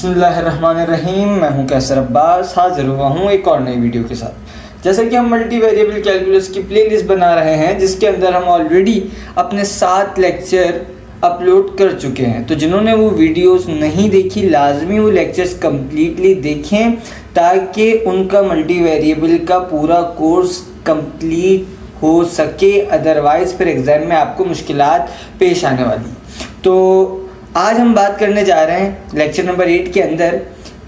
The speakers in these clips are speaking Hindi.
बिस्मिल्लाहिर्रहमानिर्रहीम। मैं हूं कैसर अब्बास, हाजिर हुआ हूं एक और नई वीडियो के साथ। जैसे कि हम मल्टी वेरिएबल कैलकुलस की प्लेलिस्ट बना रहे हैं, जिसके अंदर हम ऑलरेडी अपने 7 लेक्चर अपलोड कर चुके हैं। तो जिन्होंने वो वीडियोस नहीं देखी, लाजमी वो लेक्चर्स कम्प्लीटली देखें ताकि उनका मल्टी वेरिएबल का पूरा कोर्स कंप्लीट हो सके। अदरवाइज़ फिर एग्ज़ाम में आपको मुश्किलात पेश आने वाली। तो आज हम बात करने जा रहे हैं लेक्चर नंबर 8 के अंदर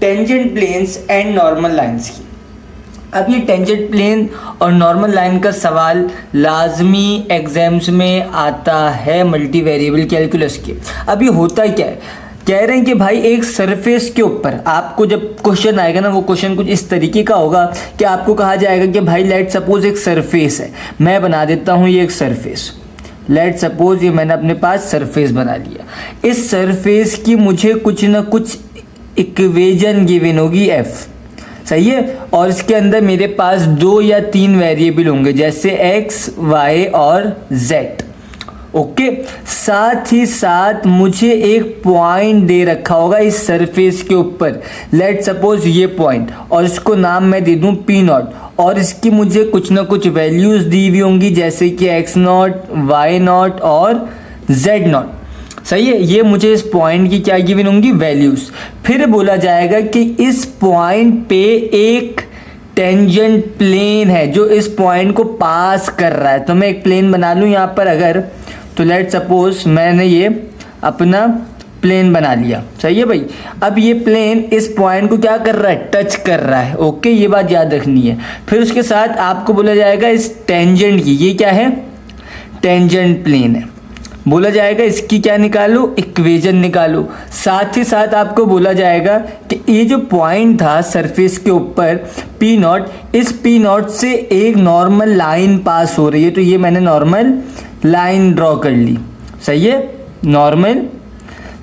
tangent planes and normal lines की। अब ये टेंजेंट प्लेन और नॉर्मल लाइन का सवाल लाजमी एग्जाम्स में आता है मल्टी वेरिएबल कैलकुलस के। अब ये होता क्या है, कह रहे हैं कि भाई एक सरफेस के ऊपर आपको जब क्वेश्चन आएगा ना, वो क्वेश्चन कुछ इस तरीके का होगा कि आपको कहा जाएगा कि भाई लेट सपोज एक सरफेस है, मैं बना देता हूँ ये एक सरफेस। लेट सपोज ये मैंने अपने पास सरफेस बना लिया। इस सरफेस की मुझे कुछ ना कुछ इक्वेशन गिवन होगी f, सही है। और इसके अंदर मेरे पास 2 या 3 वेरिएबल होंगे, जैसे x, y और z। ओके, साथ ही साथ मुझे एक पॉइंट दे रखा होगा इस सरफेस के ऊपर, लेट सपोज ये पॉइंट, और इसको नाम मैं दे दूं p0। और इसकी मुझे कुछ ना कुछ वैल्यूज़ दी हुई होंगी, जैसे कि x0, y0 और z0। सही है, ये मुझे इस पॉइंट की क्या गिवन होंगी, वैल्यूज़। फिर बोला जाएगा कि इस पॉइंट पे एक टेंजेंट प्लेन है जो इस पॉइंट को पास कर रहा है। तो मैं एक प्लेन बना लूँ यहाँ पर अगर, तो लेट सपोज मैंने ये अपना प्लेन बना लिया, सही है भाई। अब ये प्लेन इस पॉइंट को क्या कर रहा है, टच कर रहा है। ओके, ये बात याद रखनी है। फिर उसके साथ आपको बोला जाएगा इस टेंजेंट की, ये क्या है, टेंजेंट प्लेन है, बोला जाएगा इसकी क्या निकालो, इक्वेशन निकालो। साथ ही साथ आपको बोला जाएगा कि ये जो पॉइंट था सरफेस के ऊपर p0, इस p0 से एक नॉर्मल लाइन पास हो रही है। तो ये मैंने नॉर्मल लाइन ड्रॉ कर ली, सही है, नॉर्मल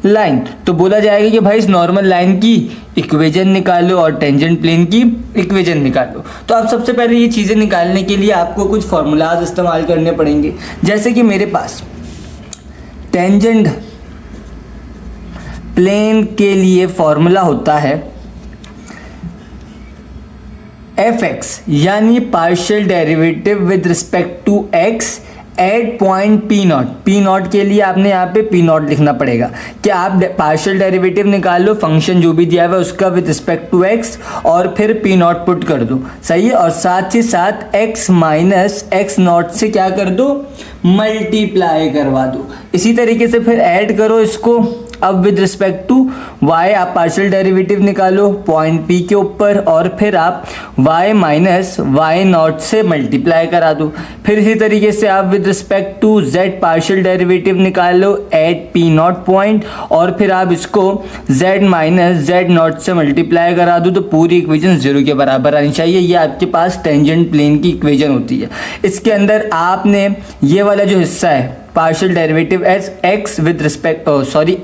लाइन। तो बोला जाएगा कि भाई इस नॉर्मल लाइन की इक्वेशन निकालो और टेंजेंट प्लेन की इक्वेशन निकालो। तो अब सबसे पहले ये चीज़ें निकालने के लिए आपको कुछ फार्मूलाज इस्तेमाल करने पड़ेंगे। जैसे कि मेरे पास टेंजेंट प्लेन के लिए फॉर्मूला होता है fx, यानी partial derivative with respect to x at point p0। p0 के लिए आपने यहाँ पे p0 लिखना पड़ेगा कि आप पार्शियल डेरिवेटिव निकाल लो, फंक्शन जो भी दिया हुआ है उसका विद रिस्पेक्ट टू x, और फिर p0 पुट कर दो, सही है। और साथ ही साथ x माइनस x0 से क्या कर दो, मल्टीप्लाई करवा दो। इसी तरीके से फिर ऐड करो इसको। अब विद रिस्पेक्ट टू y आप पार्शियल डेरिवेटिव निकालो पॉइंट p के ऊपर, और फिर आप y माइनस y0 से मल्टीप्लाई करा दो। फिर इसी तरीके से आप with respect to z partial derivative निकालो एट p0 पॉइंट, और फिर आप इसको z माइनस z0 से मल्टीप्लाई करा दो। तो पूरी इक्वेशन 0 के बराबर आनी चाहिए। ये आपके पास टेंजेंट प्लेन की इक्वेशन होती है। इसके अंदर आपने ये वाला जो हिस्सा है partial derivative as x with respect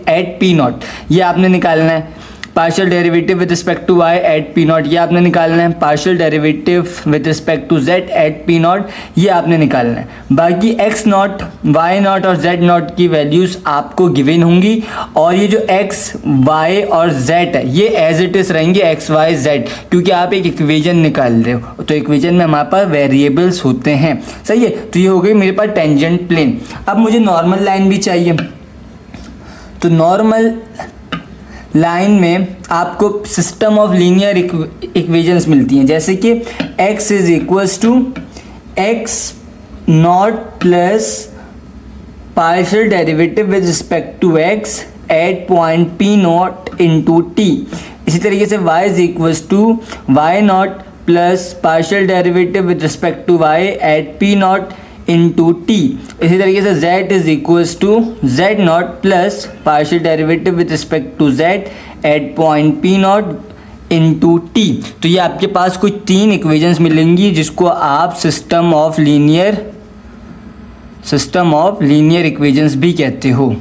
at p0, ये आपने निकालना है। Partial derivative with respect to y at p0, ये आपने निकालना है। Partial derivative with respect to z at p0, ये आपने निकालना है। बाकी x0, y0 और z0 की वैल्यूज़ आपको गिवन होंगी, और ये जो x, y और z है ये एज इट इज़ रहेंगे x, y, z, क्योंकि आप एक इक्वेशन निकाल रहे हो। तो इक्वेशन में हमारे पास वेरिएबल्स होते हैं, सही है। तो ये हो गई मेरे पास टेंजेंट प्लेन। अब मुझे नॉर्मल लाइन भी चाहिए। तो नॉर्मल लाइन में आपको सिस्टम ऑफ लीनियर इक्वेशंस मिलती हैं, जैसे कि x is equals to x0 plus partial derivative with respect to x at point p0 into t। इसी तरीके से y is equals to y0 plus partial derivative with respect to y at p0 into T. इसी तरीके से z is equals to z0 plus partial derivative with respect to z at point p0 into T. तो ये आपके पास कुछ 3 इक्वेशंस मिलेंगी जिसको आप सिस्टम ऑफ लीनियर इक्वेशंस भी कहते हो,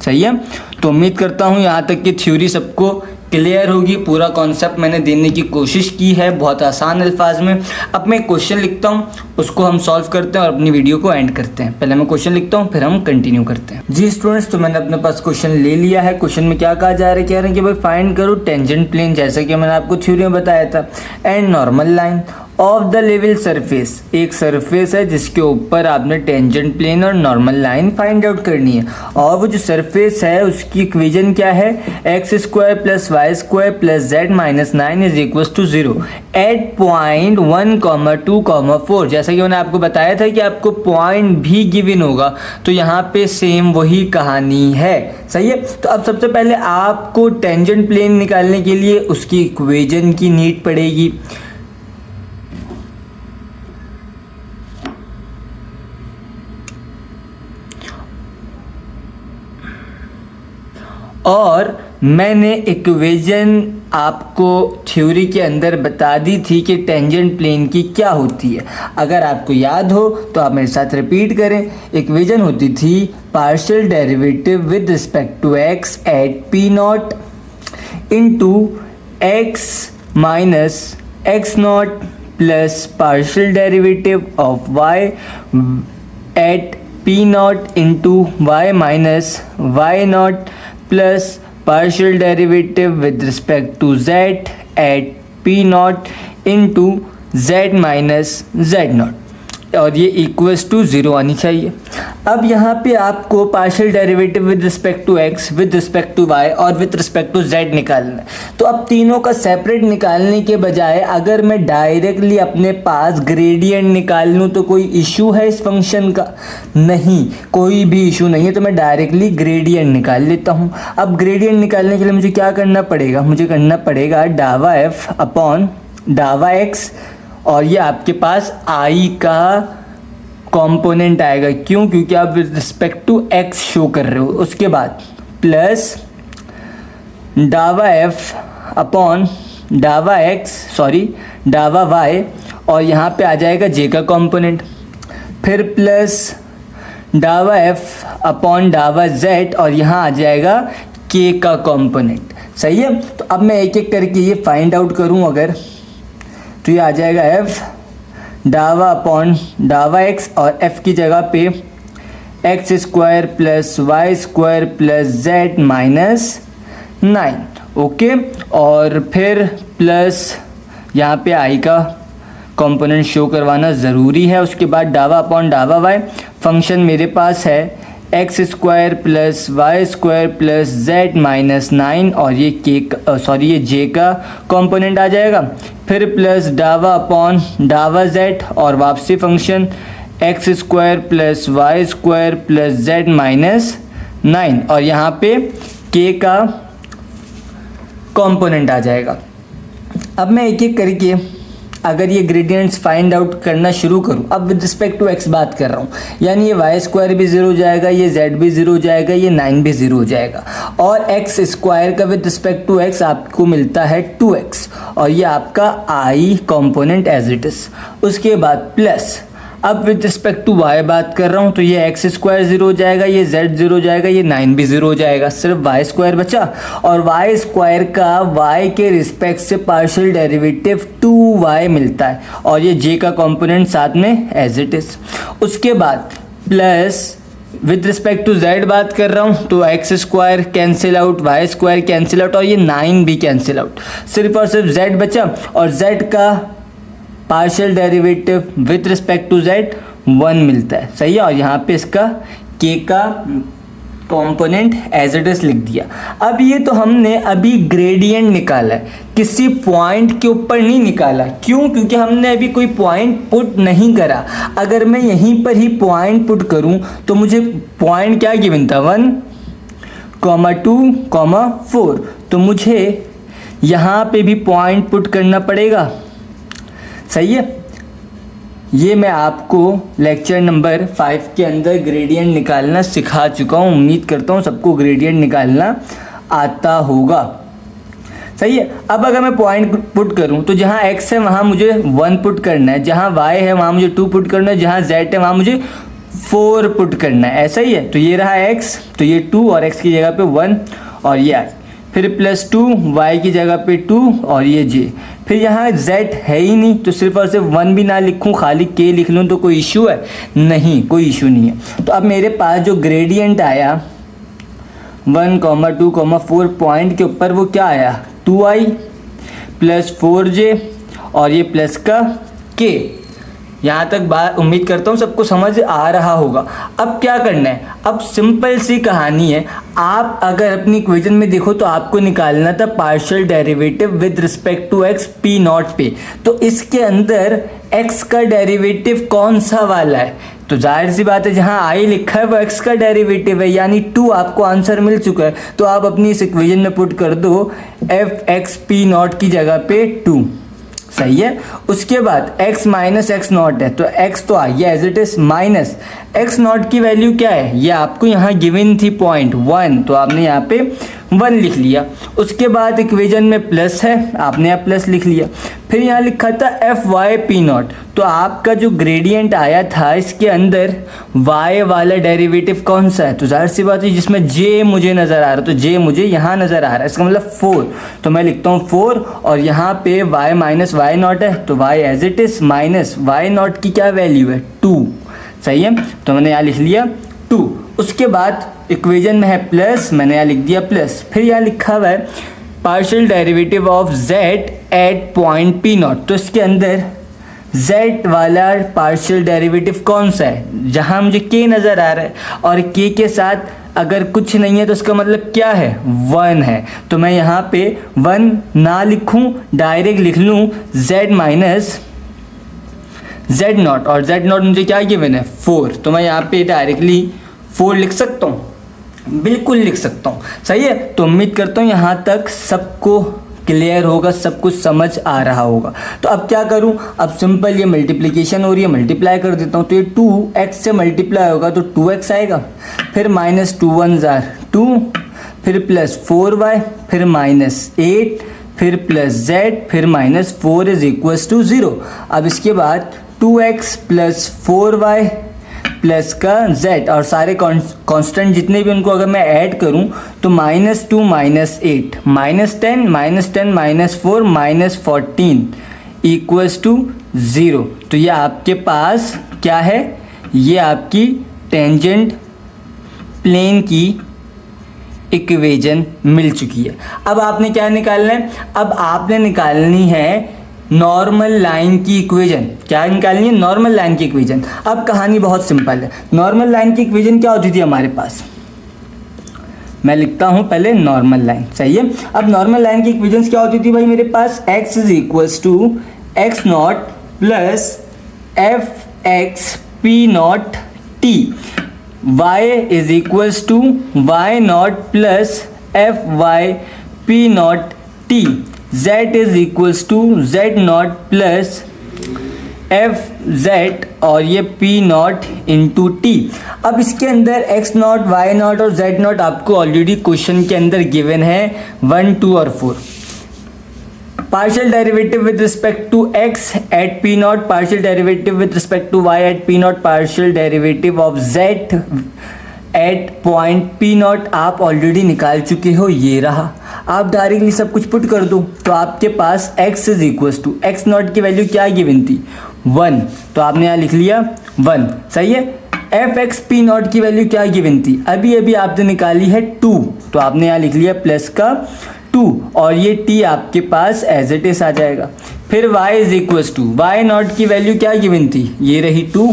सही है। तो उम्मीद करता हूँ यहाँ तक की थ्योरी सबको क्लियर होगी। पूरा कॉन्सेप्ट मैंने देने की कोशिश की है बहुत आसान अल्फाज में। अब मैं क्वेश्चन लिखता हूँ, उसको हम सॉल्व करते हैं और अपनी वीडियो को एंड करते हैं। पहले मैं क्वेश्चन लिखता हूँ, फिर हम कंटिन्यू करते हैं। जी स्टूडेंट्स, तो मैंने अपने पास क्वेश्चन ले लिया है। क्वेश्चन में क्या कहा जा रहा है, कह रहे हैं कि भाई फाइंड करो टेंजेंट प्लेन, जैसा कि मैंने आपको थ्योरी में बताया था, and normal line of the level surface. एक सरफेस है जिसके ऊपर आपने टेंजेंट प्लेन और नॉर्मल लाइन फाइंड आउट करनी है, और वो जो सरफेस है उसकी इक्वेशन क्या है, X square plus Y square plus Z minus 9 is equal to 0 at point 1, 2, 4। जैसा कि मैंने आपको बताया था कि आपको पॉइंट भी गिवन होगा, तो यहाँ पे सेम वही कहानी है। सही है। तो अब सबसे पहले आपको टेंजेंट प्लेन निकालने के लिए उसकी इक्वेशन की नीड पड़ेगी। और मैंने इक्वेशन आपको थ्योरी के अंदर बता दी थी कि टेंजेंट प्लेन की क्या होती है। अगर आपको याद हो तो आप मेरे साथ रिपीट करें। इक्वेशन होती थी partial derivative with respect to X at P not into X minus X not plus partial derivative of Y at P not into Y minus Y not plus partial derivative with respect to z at p naught into z minus z naught, और ये इक्वल्स टू 0 आनी चाहिए। अब यहाँ पे आपको partial derivative with respect to x, with respect to y और विद रिस्पेक्ट टू z निकालना है। तो अब तीनों का सेपरेट निकालने के बजाय अगर मैं डायरेक्टली अपने पास ग्रेडियंट निकाल लूँ तो कोई इशू है इस फंक्शन का? नहीं, कोई भी इशू नहीं है। तो मैं डायरेक्टली ग्रेडियंट निकाल लेता हूँ। अब ग्रेडियंट निकालने के लिए मुझे क्या करना पड़ेगा, मुझे करना पड़ेगा डावा f अपॉन डावा x, और ये आपके पास i का कंपोनेंट आएगा। क्यों? क्योंकि आप with respect to x show कर रहे हो। उसके बाद प्लस डावा f अपॉन डावा डावा y, और यहाँ पे आ जाएगा j का कंपोनेंट। फिर प्लस डावा f अपॉन डावा z, और यहाँ आ जाएगा k का कंपोनेंट। सही है। तो अब मैं एक एक करके ये फाइंड आउट करूँ अगर, तो ये आ जाएगा f डावा अपॉन डावा x, और f की जगह पे X square plus Y square plus Z minus 9। Okay, और फिर प्लस यहाँ पे i का कंपोनेंट शो करवाना ज़रूरी है। उसके बाद डावा अपॉन डावा y, फंक्शन मेरे पास है X square plus Y square plus Z minus 9, और ये ये जे का कंपोनेंट आ जाएगा। फिर प्लस डावा अपॉन डावा जेड, और वापसी function X square plus Y square plus Z minus 9, और यहाँ पे के का कंपोनेंट आ जाएगा। अब मैं एक एक करके अगर ये ग्रेडियंट्स फाइंड आउट करना शुरू करूँ, अब विद रिस्पेक्ट टू x बात कर रहा हूँ, यानी ये वाई स्क्वायर भी 0 हो जाएगा, ये z भी 0 हो जाएगा, ये 9 भी 0 हो जाएगा, और x स्क्वायर का विद रिस्पेक्ट टू x आपको मिलता है 2x, और ये आपका i component as it is. उसके बाद प्लस अब विद रिस्पेक्ट टू y बात कर रहा हूँ, तो ये एक्स स्क्वायर 0 हो जाएगा, ये z 0 हो जाएगा, ये 9 भी 0 हो जाएगा, सिर्फ y स्क्वायर बचा, और y स्क्वायर का y के रिस्पेक्ट से पार्शियल डेरिवेटिव 2y मिलता है, और ये j का कंपोनेंट साथ में एज इट इज़। उसके बाद plus with respect to z बात कर रहा हूँ, तो X square cancel out, Y square cancel out, और ये 9 भी कैंसिल आउट, सिर्फ और सिर्फ z बचा, और z का partial derivative with respect to z 1 मिलता है। सही है। और यहाँ पे इसका k का कंपोनेंट एज इट इज लिख दिया। अब ये तो हमने अभी ग्रेडियंट निकाला है, किसी पॉइंट के ऊपर नहीं निकाला। क्यों? क्योंकि हमने अभी कोई पॉइंट पुट नहीं करा। अगर मैं यहीं पर ही पॉइंट पुट करूं तो मुझे पॉइंट क्या गिवन था, 1, 2, 4, तो मुझे यहाँ पे भी पॉइंट पुट करना पड़ेगा। सही है। ये मैं आपको लेक्चर नंबर 5 के अंदर ग्रेडियंट निकालना सिखा चुका हूँ। उम्मीद करता हूँ सबको ग्रेडियंट निकालना आता होगा। सही है। अब अगर मैं पॉइंट पुट करूँ तो जहाँ x है वहाँ मुझे 1 पुट करना है, जहाँ y है वहाँ मुझे 2 पुट करना है, जहाँ z है वहाँ मुझे 4 पुट करना है। ऐसा ही है। तो ये रहा x, तो ये 2 और x की जगह पे 1 और ये i। फिर +2 y की जगह पे 2 और ये j। फिर यहाँ z है ही नहीं तो सिर्फ और सिर्फ 1 भी ना लिखूँ, खाली k लिख लूँ तो कोई इशू है? नहीं, कोई इशू नहीं है। तो अब मेरे पास जो ग्रेडियंट आया 1, 2, 4 पॉइंट के ऊपर वो क्या आया 2i + 4j और ये प्लस का k। यहाँ तक बात उम्मीद करता हूँ सबको समझ आ रहा होगा। अब क्या करना है, अब सिंपल सी कहानी है। आप अगर अपनी इक्वेशन में देखो तो आपको निकालना था partial derivative with respect to x p not पे। तो इसके अंदर x का डेरिवेटिव कौन सा वाला है? तो जाहिर सी बात है जहाँ i लिखा है वो x का डेरिवेटिव है, यानी 2 आपको आंसर मिल चुका है। तो आप अपनी इस इक्वेशन में पुट कर दो f x p नॉट की जगह पे 2, सही है। उसके बाद x माइनस एक्स नॉट है तो x तो आ गया as it is, minus X not की वैल्यू क्या है, ये आपको यहाँ गिवन थी 0.1 तो आपने यहाँ पे 1 लिख लिया। उसके बाद इक्वेशन में प्लस है, आपने यहाँ प्लस लिख लिया। फिर यहाँ लिखा था एफ वाई पी नॉट, तो आपका जो ग्रेडियंट आया था इसके अंदर y वाला डेरिवेटिव कौन सा है? तो जाहिर सी बात है जिसमें j मुझे नज़र आ रहा है, तो j मुझे यहाँ नज़र आ रहा है, इसका मतलब 4। तो मैं लिखता हूँ 4 और यहाँ पे y माइनस वाई नॉट है तो y as it is minus Y not की क्या वैल्यू है 2, सही है। तो मैंने यहाँ लिख लिया 2। उसके बाद इक्वेशन में है प्लस, मैंने यहाँ लिख दिया प्लस। फिर यहाँ लिखा हुआ है partial derivative of z at point p not, तो इसके अंदर z वाला पार्शियल डेरिवेटिव कौन सा है? जहाँ मुझे k नज़र आ रहा है और k के साथ अगर कुछ नहीं है तो इसका मतलब क्या है 1 है। तो मैं यहाँ पे 1 ना लिखूँ, डायरेक्ट लिख लूँ z माइनस z नॉट, और z नॉट मुझे क्या गिवन है 4, तो मैं यहाँ पे डायरेक्टली 4 लिख सकता हूँ, बिल्कुल लिख सकता हूँ, सही है। तो उम्मीद करता हूँ यहाँ तक सबको क्लियर होगा, सब कुछ समझ आ रहा होगा। तो अब क्या करूँ, अब सिंपल ये मल्टीप्लिकेशन हो रही है, मल्टीप्लाई कर देता हूँ। तो ये 2x से मल्टीप्लाई होगा तो 2x आएगा, फिर माइनस 2 1 2, फिर प्लस 4y, फिर -8, फिर प्लस z, फिर -4 इज इक्वल्स टू 0। अब इसके बाद 2x + 4y प्लस का z और सारे कांस्टेंट जितने भी उनको अगर मैं ऐड करूं तो -2 -8 -10 -10 -4 -14 = 0। तो ये आपके पास क्या है, ये आपकी टेंजेंट प्लेन की इक्वेशन मिल चुकी है। अब आपने क्या निकालना है, अब आपने निकालनी है नॉर्मल लाइन की इक्वेशन। क्या निकालनी है? नॉर्मल लाइन की इक्वेशन। अब कहानी बहुत सिंपल है। नॉर्मल लाइन की इक्वेशन क्या होती थी हमारे पास, मैं लिखता हूँ पहले नॉर्मल लाइन, सही है। अब नॉर्मल लाइन की इक्वेशन क्या होती थी भाई, मेरे पास x is equals to X not plus F X P not T, y is equals to Y not plus F Y P not T, z is equals to z not plus F Z और ये पी नॉट इंटू टी। अब इसके अंदर एक्स नॉट वाई नॉट और जेड नॉट आपको ऑलरेडी क्वेश्चन के अंदर गिवन है 1 2 और 4। Partial derivative with respect to x at P not, partial derivative with respect to y at P not, partial derivative of z at point P not आप ऑलरेडी निकाल चुके हो, ये रहा। आप डायरेक्टली सब कुछ पुट कर दो तो आपके पास x is equals to X not की वैल्यू क्या गिवन थी 1, तो आपने यहाँ लिख लिया 1, सही है। एफ एक्स पी नॉट की वैल्यू क्या गिवन थी, अभी अभी आपने निकाली है 2, तो आपने यहाँ लिख लिया प्लस का 2 और ये t आपके पास एज इट इज आ जाएगा। फिर y is equals to Y not की वैल्यू क्या गिवन थी, ये रही 2,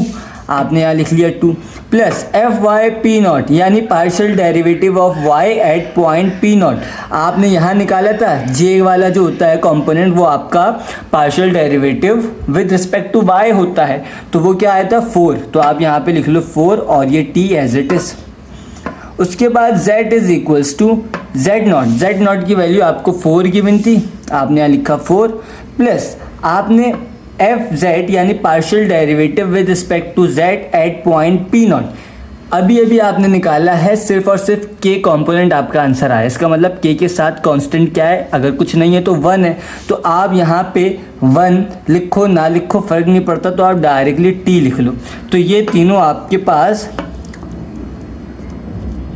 आपने यहाँ लिख लिया 2 plus F Y P naught यानी partial derivative of y at point P naught, आपने यहाँ निकाला था j वाला जो होता है कंपोनेंट वो आपका partial derivative with respect to y होता है, तो वो क्या आया था 4, तो आप यहाँ पे लिख लो 4 और ये t एज इट इज। उसके बाद z is equals to z not की वैल्यू आपको 4 गिवन थी, आपने यहाँ लिखा 4 प्लस आपने एफ जेड यानी partial derivative with respect to Z at point P not, अभी अभी आपने निकाला है, सिर्फ और सिर्फ के कंपोनेंट आपका आंसर आया। इसका मतलब के के साथ कांस्टेंट क्या है, अगर कुछ नहीं है तो 1 है, तो आप यहाँ पे 1 लिखो ना लिखो फ़र्क नहीं पड़ता, तो आप डायरेक्टली टी लिख लो। तो ये तीनों आपके पास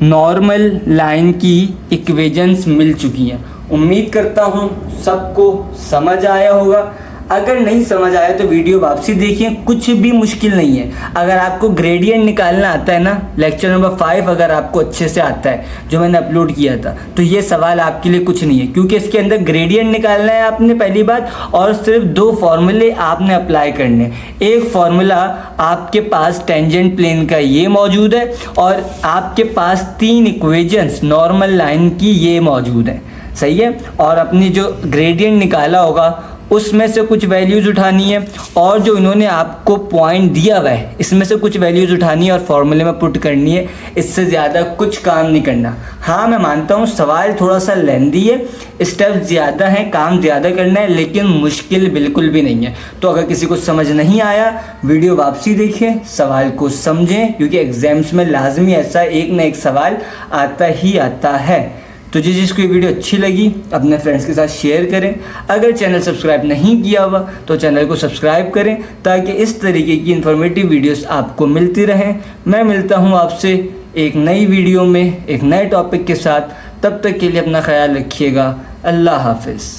नॉर्मल लाइन की इक्वेशंस मिल चुकी हैं। उम्मीद करता हूँ सबको समझ आया होगा। अगर नहीं समझ आया तो वीडियो वापसी देखिए, कुछ भी मुश्किल नहीं है। अगर आपको ग्रेडियंट निकालना आता है ना, लेक्चर नंबर 5 अगर आपको अच्छे से आता है जो मैंने अपलोड किया था, तो ये सवाल आपके लिए कुछ नहीं है, क्योंकि इसके अंदर ग्रेडियंट निकालना है आपने पहली बात, और सिर्फ 2 फॉर्मूले आपने अप्लाई करने। एक फॉर्मूला आपके पास टेंजेंट प्लेन का ये मौजूद है, और आपके पास 3 इक्वेशंस नॉर्मल लाइन की ये मौजूद है, सही है। और अपनी जो ग्रेडियंट निकाला होगा उसमें से कुछ वैल्यूज़ उठानी है, और जो इन्होंने आपको पॉइंट दिया हुआ है इसमें से कुछ वैल्यूज़ उठानी है और फॉर्मूले में पुट करनी है। इससे ज़्यादा कुछ काम नहीं करना। हाँ, मैं मानता हूँ सवाल थोड़ा सा लेंदी है, स्टेप ज़्यादा है, काम ज़्यादा करना है, लेकिन मुश्किल बिल्कुल भी नहीं है। तो अगर किसी को समझ नहीं आया, वीडियो वापसी देखें, सवाल को समझें, क्योंकि एग्ज़ाम्स में लाजमी ऐसा एक ना एक सवाल आता ही आता है। तो जिसको ये वीडियो अच्छी लगी अपने फ्रेंड्स के साथ शेयर करें। अगर चैनल सब्सक्राइब नहीं किया हुआ तो चैनल को सब्सक्राइब करें, ताकि इस तरीके की इन्फॉर्मेटिव वीडियोस आपको मिलती रहें। मैं मिलता हूँ आपसे एक नई वीडियो में एक नए टॉपिक के साथ। तब तक के लिए अपना ख्याल रखिएगा। अल्लाह हाफिज़।